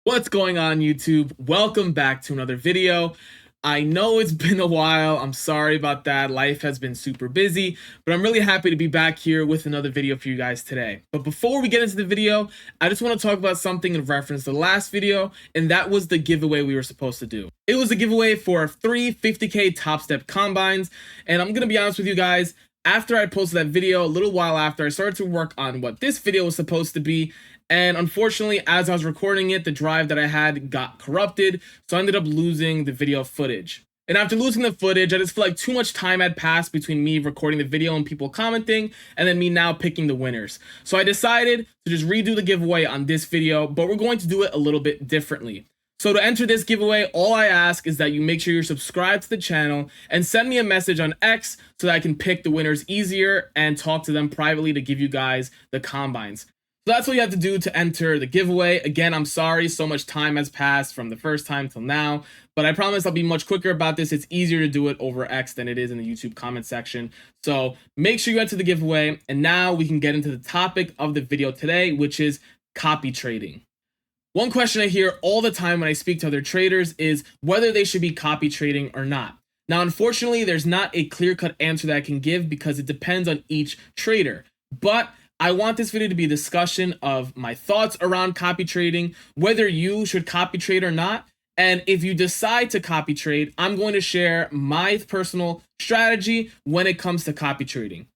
What's going on, YouTube? Welcome back to another video. I know it's been a while. I'm sorry about that. Life has been super busy, but I'm really happy to be back here with another video for you guys today. But before we get into the video, I just want to talk about something in reference to the last video, and that was the giveaway we were supposed to do. It was a giveaway for 3 50K Top Step combines, and I'm going to be honest with you guys, after I posted that video, a little while after, I started to work on what this video was supposed to be, and unfortunately, as I was recording it, the drive that I had got corrupted, so I ended up losing the video footage. And after losing the footage, I just feel like too much time had passed between me recording the video and people commenting, and then me now picking the winners. So I decided to just redo the giveaway on this video, but we're going to do it a little bit differently. So to enter this giveaway, all I ask is that you make sure you're subscribed to the channel and send me a message on X so that I can pick the winners easier and talk to them privately to give you guys the combines. So that's what you have to do to enter the giveaway. Again, I'm sorry so much time has passed from the first time till now, but I promise I'll be much quicker about this. It's easier to do it over X than it is in the YouTube comment section. So make sure you enter the giveaway, and now we can get into the topic of the video today, which is copy trading. One question I hear all the time when I speak to other traders is whether they should be copy trading or not. Now, unfortunately, there's not a clear-cut answer that I can give because it depends on each trader. But I want this video to be a discussion of my thoughts around copy trading, whether you should copy trade or not. And if you decide to copy trade, I'm going to share my personal strategy when it comes to copy trading.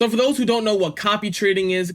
So for those who don't know what copy trading is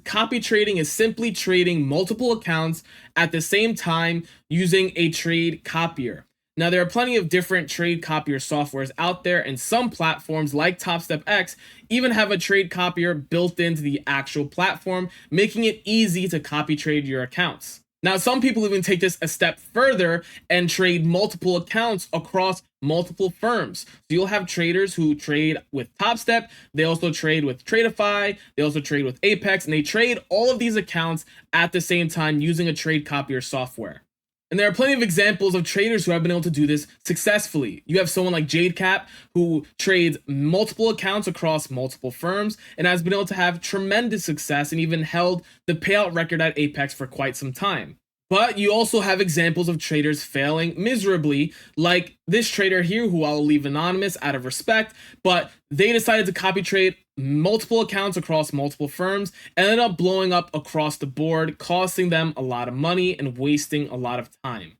simply trading multiple accounts at the same time using a trade copier. Now, there are plenty of different trade copier softwares out there, and some platforms like TopStepX even have a trade copier built into the actual platform, making it easy to copy trade your accounts. Now, some people even take this a step further and trade multiple accounts across multiple firms. So you'll have traders who trade with TopStep, they also trade with Tradeify, they also trade with Apex, and they trade all of these accounts at the same time using a trade copier software. And there are plenty of examples of traders who have been able to do this successfully. You have someone like JadeCap who trades multiple accounts across multiple firms and has been able to have tremendous success and even held the payout record at Apex for quite some time. But you also have examples of traders failing miserably, like this trader here, who I'll leave anonymous out of respect, but they decided to copy trade multiple accounts across multiple firms and ended up blowing up across the board, costing them a lot of money and wasting a lot of time.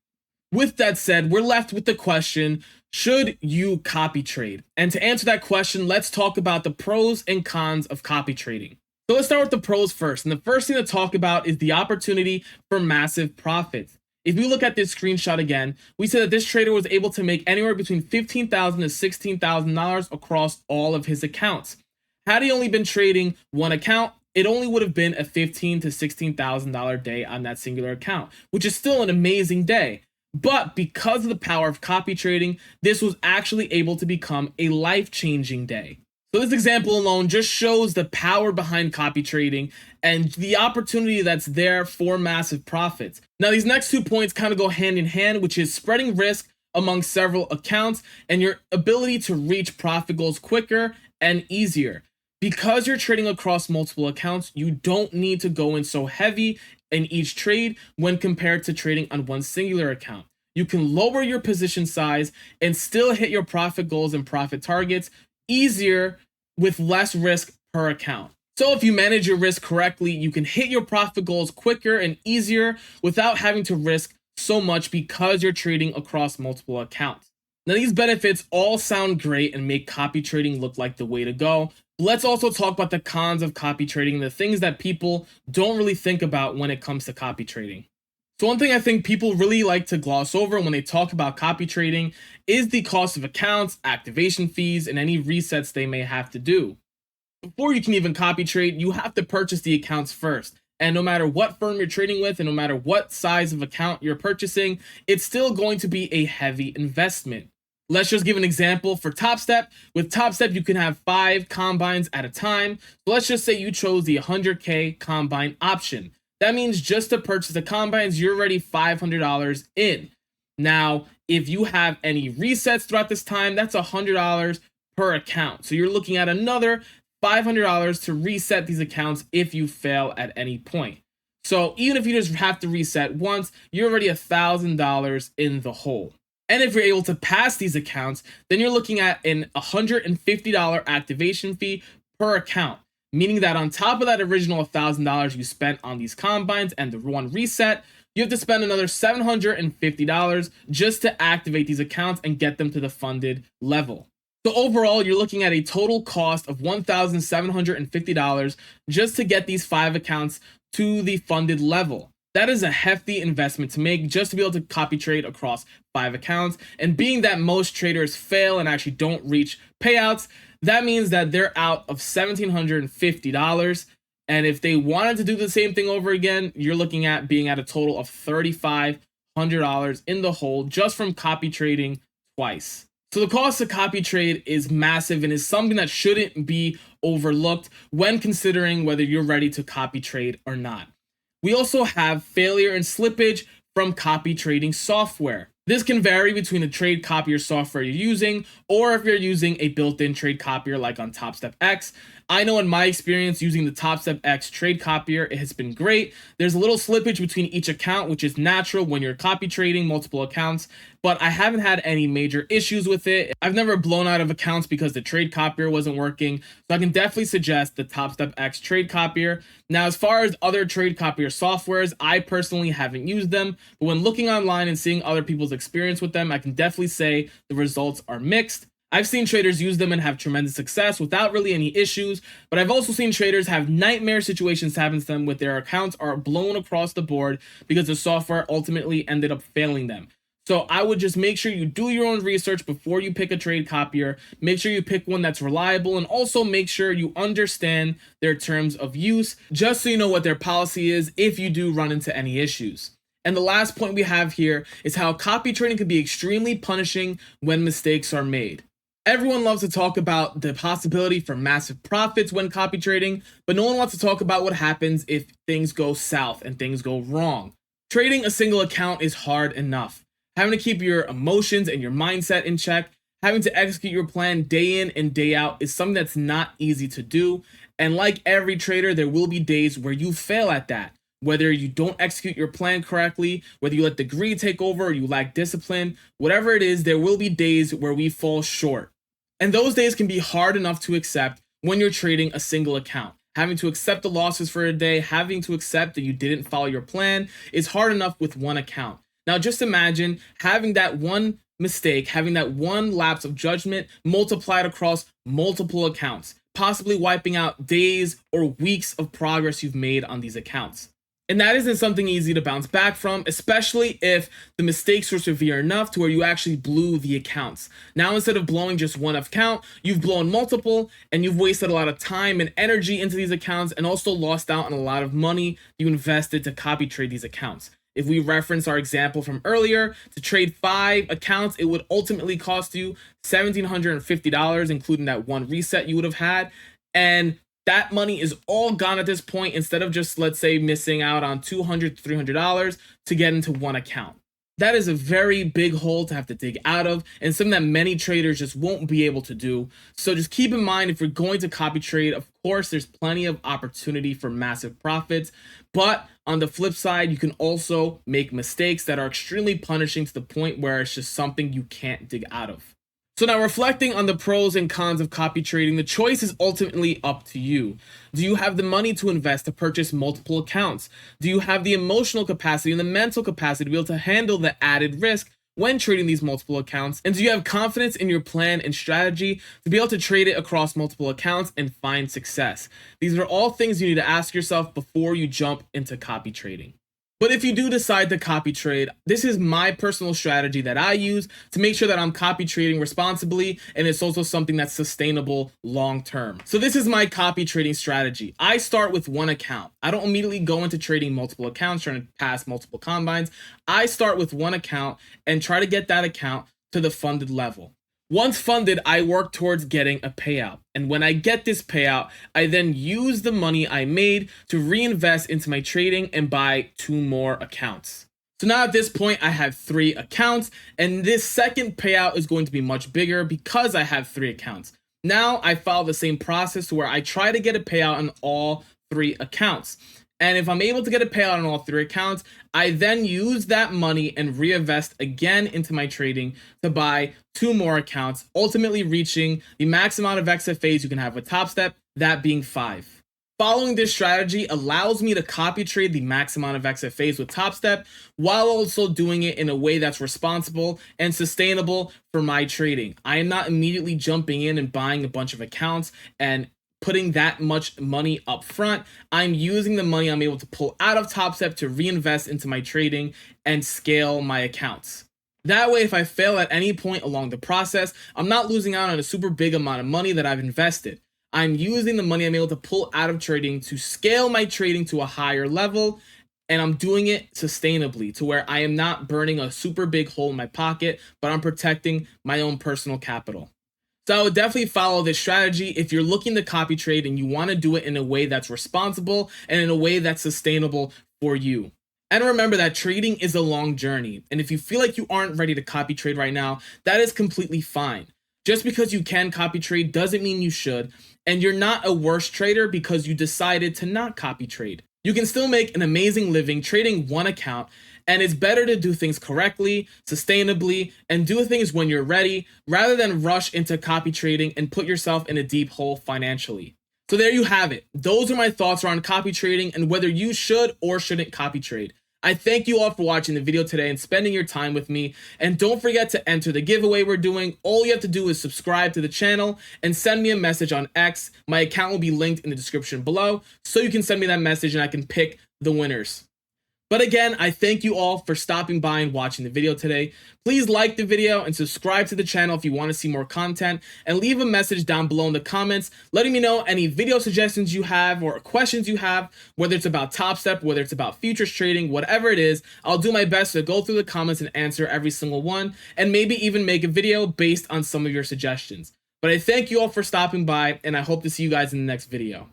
With that said, we're left with the question, should you copy trade? And to answer that question, let's talk about the pros and cons of copy trading. So let's start with the pros first. And the first thing to talk about is the opportunity for massive profits. If we look at this screenshot again, we see that this trader was able to make anywhere between $15,000 to $16,000 across all of his accounts. Had he only been trading one account, it only would have been a $15,000 to $16,000 day on that singular account, which is still an amazing day. But because of the power of copy trading, this was actually able to become a life-changing day. So this example alone just shows the power behind copy trading and the opportunity that's there for massive profits. Now, these next 2 points kind of go hand in hand, which is spreading risk among several accounts and your ability to reach profit goals quicker and easier. Because you're trading across multiple accounts, you don't need to go in so heavy in each trade when compared to trading on one singular account. You can lower your position size and still hit your profit goals and profit targets easier with less risk per account. So if you manage your risk correctly, you can hit your profit goals quicker and easier without having to risk so much because you're trading across multiple accounts. Now, these benefits all sound great and make copy trading look like the way to go. Let's also talk about the cons of copy trading and the things that people don't really think about when it comes to copy trading. So one thing I think people really like to gloss over when they talk about copy trading is the cost of accounts, activation fees, and any resets they may have to do. Before you can even copy trade, you have to purchase the accounts first. And no matter what firm you're trading with and no matter what size of account you're purchasing, it's still going to be a heavy investment. Let's just give an example for TopStep. With TopStep, you can have 5 combines at a time. So let's just say you chose the 100K combine option. That means just to purchase the combines, you're already $500 in. Now, if you have any resets throughout this time, that's $100 per account. So you're looking at another $500 to reset these accounts if you fail at any point. So even if you just have to reset once, you're already $1,000 in the hole. And if you're able to pass these accounts, then you're looking at an $150 activation fee per account, meaning that on top of that original $1,000 you spent on these combines and the one reset, you have to spend another $750 just to activate these accounts and get them to the funded level. So overall, you're looking at a total cost of $1,750 just to get these 5 accounts to the funded level. That is a hefty investment to make just to be able to copy trade across 5 accounts. And being that most traders fail and actually don't reach payouts, that means that they're out of $1,750. And if they wanted to do the same thing over again, you're looking at being at a total of $3,500 in the hole just from copy trading twice. So the cost of copy trade is massive and is something that shouldn't be overlooked when considering whether you're ready to copy trade or not. We also have failure and slippage from copy trading software. This can vary between the trade copier software you're using or if you're using a built-in trade copier like on TopStepX. I know in my experience using the TopStepX trade copier, it has been great. There's a little slippage between each account, which is natural when you're copy trading multiple accounts, but I haven't had any major issues with it. I've never blown out of accounts because the trade copier wasn't working, so I can definitely suggest the TopStepX trade copier. Now, as far as other trade copier softwares, I personally haven't used them, but when looking online and seeing other people's experience with them, I can definitely say the results are mixed. I've seen traders use them and have tremendous success without really any issues, but I've also seen traders have nightmare situations happen to them with their accounts are blown across the board because the software ultimately ended up failing them. So I would just make sure you do your own research before you pick a trade copier. Make sure you pick one that's reliable and also make sure you understand their terms of use just so you know what their policy is if you do run into any issues. And the last point we have here is how copy trading can be extremely punishing when mistakes are made. Everyone loves to talk about the possibility for massive profits when copy trading, but no one wants to talk about what happens if things go south and things go wrong. Trading a single account is hard enough. Having to keep your emotions and your mindset in check, having to execute your plan day in and day out is something that's not easy to do. And like every trader, there will be days where you fail at that. Whether you don't execute your plan correctly, whether you let the greed take over or you lack discipline, whatever it is, there will be days where we fall short. And those days can be hard enough to accept when you're trading a single account. Having to accept the losses for a day, having to accept that you didn't follow your plan is hard enough with one account. Now just imagine having that one mistake, having that one lapse of judgment multiplied across multiple accounts, possibly wiping out days or weeks of progress you've made on these accounts. And that isn't something easy to bounce back from, especially if the mistakes were severe enough to where you actually blew the accounts. Now, instead of blowing just one account, you've blown multiple and you've wasted a lot of time and energy into these accounts and also lost out on a lot of money you invested to copy trade these accounts. If we reference our example from earlier, to trade 5 accounts, it would ultimately cost you $1,750, including that one reset you would have had. And that money is all gone at this point instead of just, let's say, missing out on $200 to $300 to get into one account. That is a very big hole to have to dig out of and something that many traders just won't be able to do. So just keep in mind, if you're going to copy trade, of course, there's plenty of opportunity for massive profits. But on the flip side, you can also make mistakes that are extremely punishing to the point where it's just something you can't dig out of. So now, reflecting on the pros and cons of copy trading, the choice is ultimately up to you. Do you have the money to invest to purchase multiple accounts? Do you have the emotional capacity and the mental capacity to be able to handle the added risk when trading these multiple accounts? And do you have confidence in your plan and strategy to be able to trade it across multiple accounts and find success? These are all things you need to ask yourself before you jump into copy trading. But if you do decide to copy trade, this is my personal strategy that I use to make sure that I'm copy trading responsibly, and it's also something that's sustainable long term. So this is my copy trading strategy. I start with one account. I don't immediately go into trading multiple accounts, trying to pass multiple combines. I start with one account and try to get that account to the funded level. Once funded, I work towards getting a payout. And when I get this payout, I then use the money I made to reinvest into my trading and buy 2 more accounts. So now at this point, I have 3 accounts, and this second payout is going to be much bigger because I have 3 accounts. Now I follow the same process where I try to get a payout on all 3 accounts. And if I'm able to get a payout on all 3 accounts, I then use that money and reinvest again into my trading to buy 2 more accounts, ultimately reaching the max amount of XFAs you can have with Top Step, that being 5. Following this strategy allows me to copy trade the max amount of XFAs with Top Step while also doing it in a way that's responsible and sustainable for my trading. I am not immediately jumping in and buying a bunch of accounts and putting that much money up front. I'm using the money I'm able to pull out of Top Step to reinvest into my trading and scale my accounts. That way, if I fail at any point along the process, I'm not losing out on a super big amount of money that I've invested. I'm using the money I'm able to pull out of trading to scale my trading to a higher level, and I'm doing it sustainably to where I am not burning a super big hole in my pocket, but I'm protecting my own personal capital. So I would definitely follow this strategy if you're looking to copy trade and you want to do it in a way that's responsible and in a way that's sustainable for you. And remember that trading is a long journey, and if you feel like you aren't ready to copy trade right now, that is completely fine. Just because you can copy trade doesn't mean you should, and you're not a worse trader because you decided to not copy trade. You can still make an amazing living trading one account, and it's better to do things correctly, sustainably, and do things when you're ready rather than rush into copy trading and put yourself in a deep hole financially. So there you have it. Those are my thoughts around copy trading and whether you should or shouldn't copy trade. I thank you all for watching the video today and spending your time with me. And don't forget to enter the giveaway we're doing. All you have to do is subscribe to the channel and send me a message on X. My account will be linked in the description below, so you can send me that message and I can pick the winners. But again, I thank you all for stopping by and watching the video today. Please like the video and subscribe to the channel if you want to see more content, and leave a message down below in the comments letting me know any video suggestions you have or questions you have, whether it's about Top Step, whether it's about futures trading, whatever it is. I'll do my best to go through the comments and answer every single one, and maybe even make a video based on some of your suggestions. But I thank you all for stopping by, and I hope to see you guys in the next video.